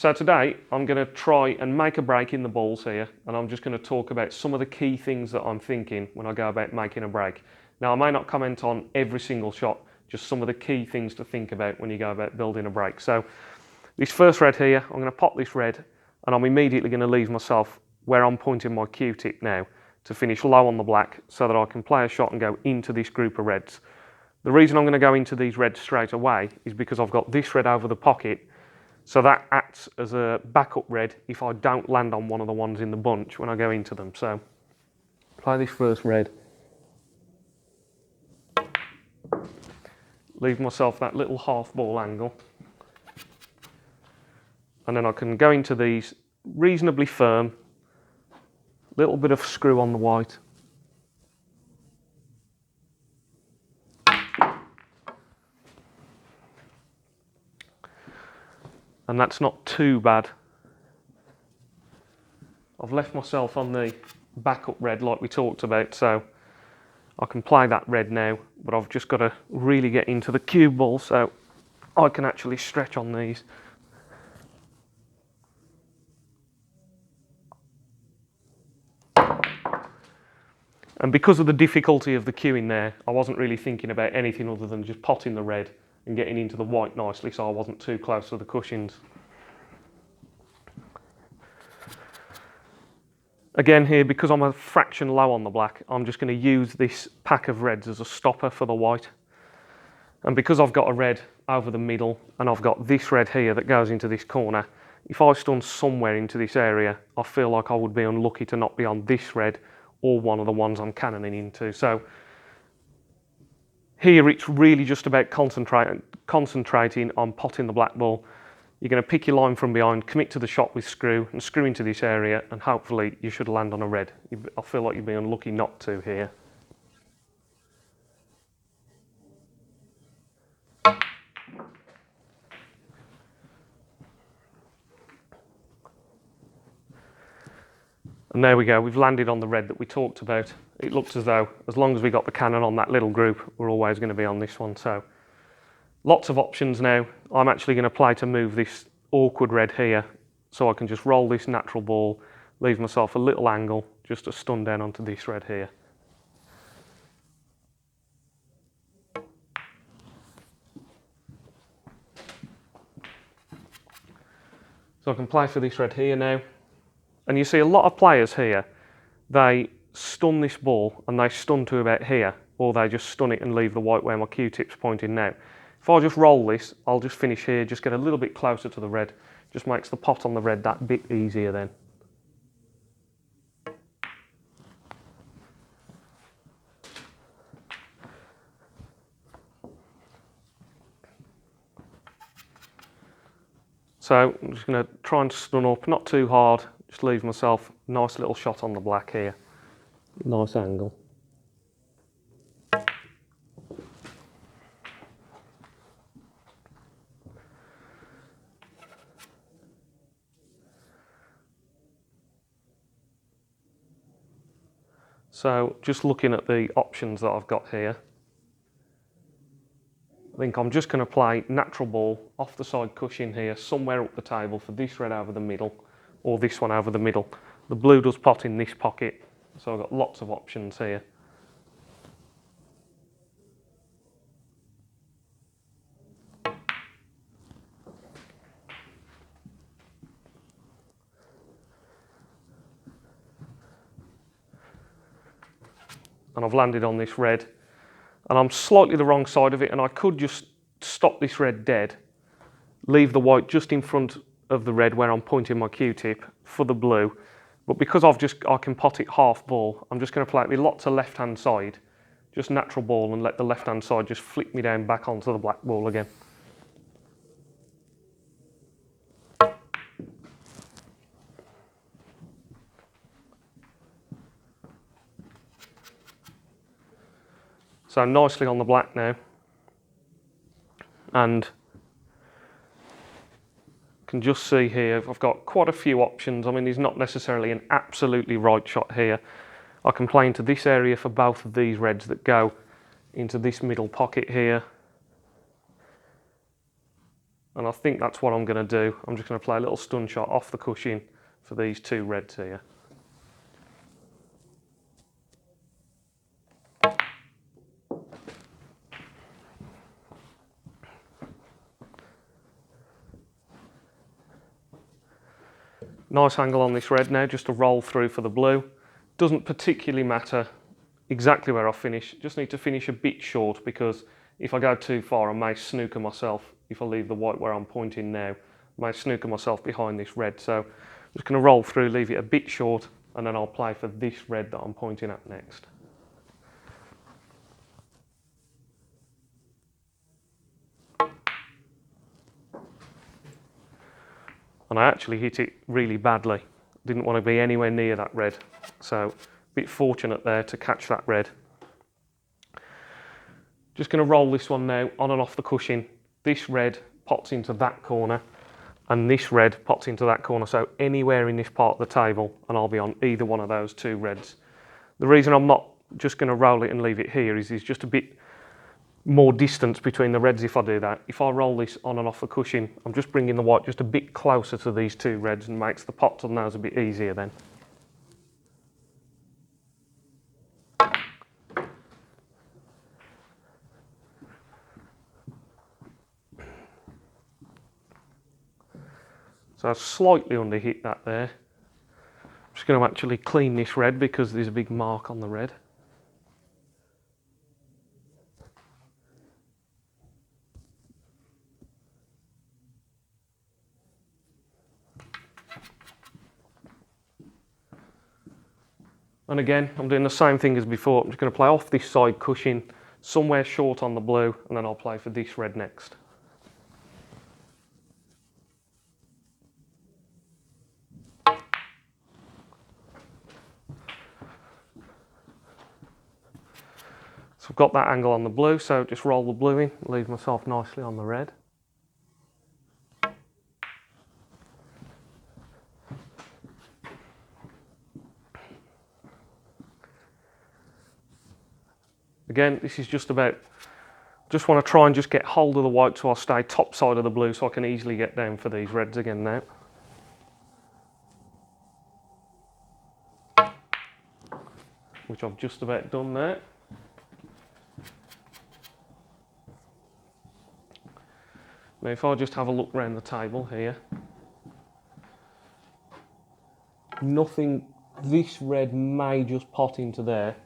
So today I'm going to try and make a break in the balls here, and I'm just going to talk about some of the key things that I'm thinking when I go about making a break. Now I may not comment on every single shot, just some of the key things to think about when you go about building a break. So this first red here, I'm going to pop this red, and I'm immediately going to leave myself where I'm pointing my Q-tip now to finish low on the black so that I can play a shot and go into this group of reds. The reason I'm going to go into these reds straight away is because I've got this red over the pocket, so that acts as a backup red if I don't land on one of the ones in the bunch when I go into them. So play this first red, leave myself that little half ball angle, and then I can go into these reasonably firm, little bit of screw on the white, and that's not too bad. I've left myself on the backup red like we talked about, so I can play that red now, but I've just got to really get into the cue ball so I can actually stretch on these. And because of the difficulty of the cueing there, I wasn't really thinking about anything other than just potting the red and getting into the white nicely so I wasn't too close to the cushions. Again here, because I'm a fraction low on the black, I'm just going to use this pack of reds as a stopper for the white. And because I've got a red over the middle and I've got this red here that goes into this corner, if I stun somewhere into this area, I feel like I would be unlucky to not be on this red or one of the ones I'm cannoning into. So here it's really just about concentrating on potting the black ball. You're going to pick your line from behind, commit to the shot with screw and screw into this area, and hopefully you should land on a red. I feel like you'd be unlucky not to here. And there we go, we've landed on the red that we talked about. It looks as though, as long as we got the cannon on that little group, we're always going to be on this one. So lots of options now. I'm actually going to play to move this awkward red here, so I can just roll this natural ball, leave myself a little angle just to stun down onto this red here. So I can play for this red here now. And you see a lot of players here, they stun this ball and they stun to about here, or they just stun it and leave the white where my Q-tip's pointing now. If I just roll this, I'll just finish here, just get a little bit closer to the red. Just makes the pot on the red that bit easier then. So I'm just going to try and stun up, not too hard, just leave myself a nice little shot on the black here. Nice angle. So just looking at the options that I've got here, I think I'm just going to play natural ball off the side cushion here, somewhere up the table for this red over the middle, or this one over the middle. The blue does pot in this pocket, so I've got lots of options here. And I've landed on this red, and I'm slightly the wrong side of it, and I could just stop this red dead, leave the white just in front of the red where I'm pointing my Q-tip for the blue, but because I can pot it half ball, I'm just going to play it with lots of left-hand side, just natural ball, and let the left-hand side just flick me down back onto the black ball again. So nicely on the black now, and can just see here I've got quite a few options. I mean, there's not necessarily an absolutely right shot here. I can play into this area for both of these reds that go into this middle pocket here. And I think that's what I'm going to do. I'm just going to play a little stun shot off the cushion for these two reds here. Nice angle on this red now, just to roll through for the blue. Doesn't particularly matter exactly where I finish, just need to finish a bit short, because if I go too far I may snooker myself. If I leave the white where I'm pointing now, I may snooker myself behind this red. So I'm just going to roll through, leave it a bit short, and then I'll play for this red that I'm pointing at next. And I actually hit it really badly. Didn't want to be anywhere near that red. So a bit fortunate there to catch that red. Just going to roll this one now on and off the cushion. This red pots into that corner and this red pots into that corner. So anywhere in this part of the table, and I'll be on either one of those two reds. The reason I'm not just going to roll it and leave it here is there's just a bit more distance between the reds if I do that. If I roll this on and off the cushion, I'm just bringing the white just a bit closer to these two reds and makes the pots on those a bit easier then. So I slightly underhit that there. I'm just going to actually clean this red because there's a big mark on the red. And again, I'm doing the same thing as before. I'm just going to play off this side cushion, somewhere short on the blue, and then I'll play for this red next. So I've got that angle on the blue, so just roll the blue in, leave myself nicely on the red. Again, this is just want to try and just get hold of the white so I'll stay top side of the blue so I can easily get down for these reds again now. Which I've just about done there. Now if I just have a look around the table here, nothing, this red may just pot into there.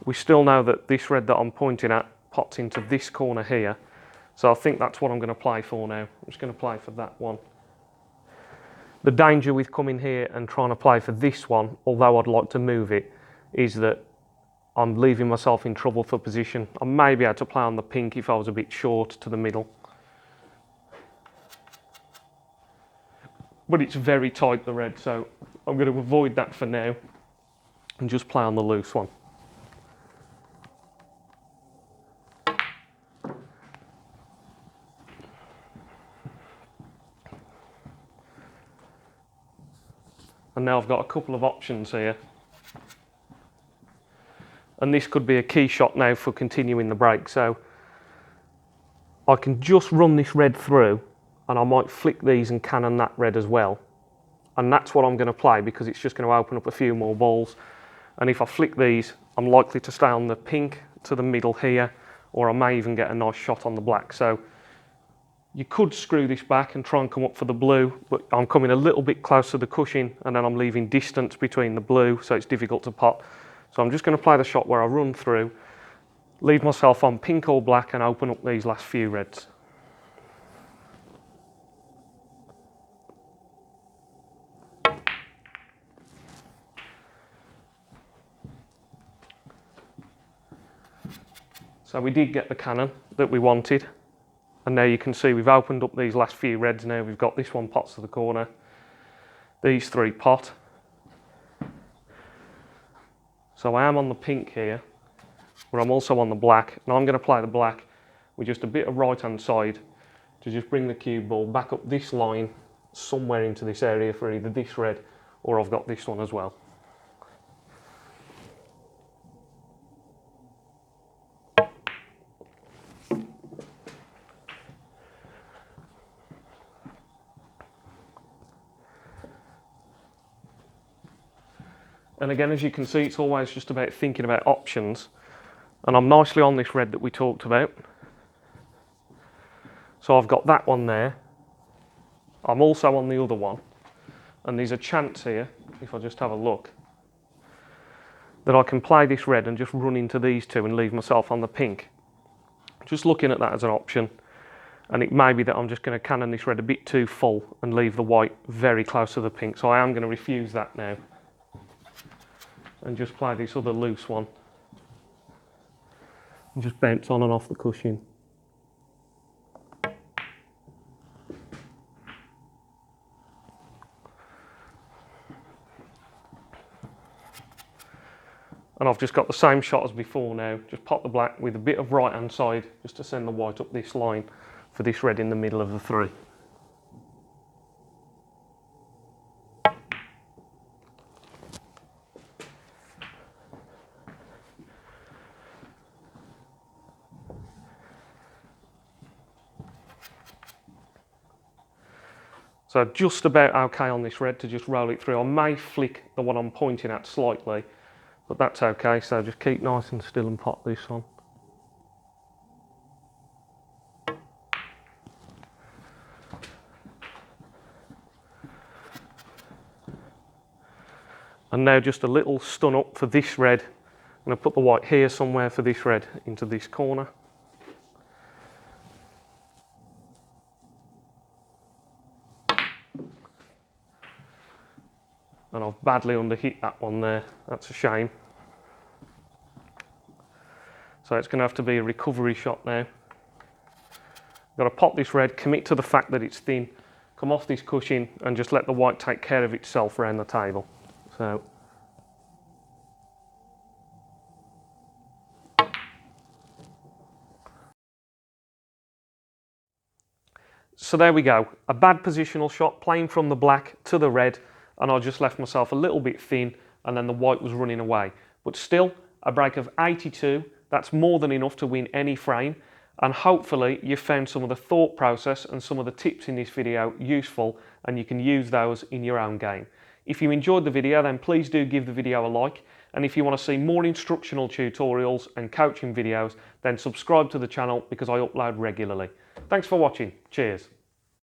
We still know that this red that I'm pointing at pots into this corner here. So I think that's what I'm going to play for now. I'm just going to play for that one. The danger with coming here and trying to play for this one, although I'd like to move it, is that I'm leaving myself in trouble for position. I may be able to play on the pink if I was a bit short to the middle. But it's very tight, the red, so I'm going to avoid that for now and just play on the loose one. And now I've got a couple of options here. And this could be a key shot now for continuing the break. So I can just run this red through and I might flick these and cannon that red as well. And that's what I'm going to play because it's just going to open up a few more balls. And if I flick these, I'm likely to stay on the pink to the middle here, or I may even get a nice shot on the black. So you could screw this back and try and come up for the blue, but I'm coming a little bit closer to the cushion and then I'm leaving distance between the blue, so it's difficult to pot. So I'm just going to play the shot where I run through, leave myself on pink or black and open up these last few reds. So we did get the cannon that we wanted. And now you can see we've opened up these last few reds now. We've got this one pots to the corner. These three pot. So I am on the pink here, but I'm also on the black. And I'm going to play the black with just a bit of right hand side to just bring the cue ball back up this line somewhere into this area for either this red or I've got this one as well. And again, as you can see, it's always just about thinking about options. And I'm nicely on this red that we talked about. So I've got that one there. I'm also on the other one. And there's a chance here, if I just have a look, that I can play this red and just run into these two and leave myself on the pink. Just looking at that as an option. And it may be that I'm just going to cannon this red a bit too full and leave the white very close to the pink. So I am going to refuse that now. And just play this other loose one. And just bounce on and off the cushion. And I've just got the same shot as before now. Just pop the black with a bit of right hand side just to send the white up this line for this red in the middle of the three. So just about okay on this red to just roll it through. I may flick the one I'm pointing at slightly, but that's okay. So just keep nice and still and pop this on. And now just a little stun up for this red. I'm going to put the white here somewhere for this red into this corner. And I've badly underhit that one there. That's a shame. So it's going to have to be a recovery shot now. Got to pop this red, commit to the fact that it's thin, come off this cushion and just let the white take care of itself around the table. So there we go, a bad positional shot, playing from the black to the red, and I just left myself a little bit thin and then the white was running away. But still, a break of 82, that's more than enough to win any frame, and hopefully you found some of the thought process and some of the tips in this video useful and you can use those in your own game. If you enjoyed the video, then please do give the video a like, and if you want to see more instructional tutorials and coaching videos, then subscribe to the channel because I upload regularly. Thanks for watching. Cheers.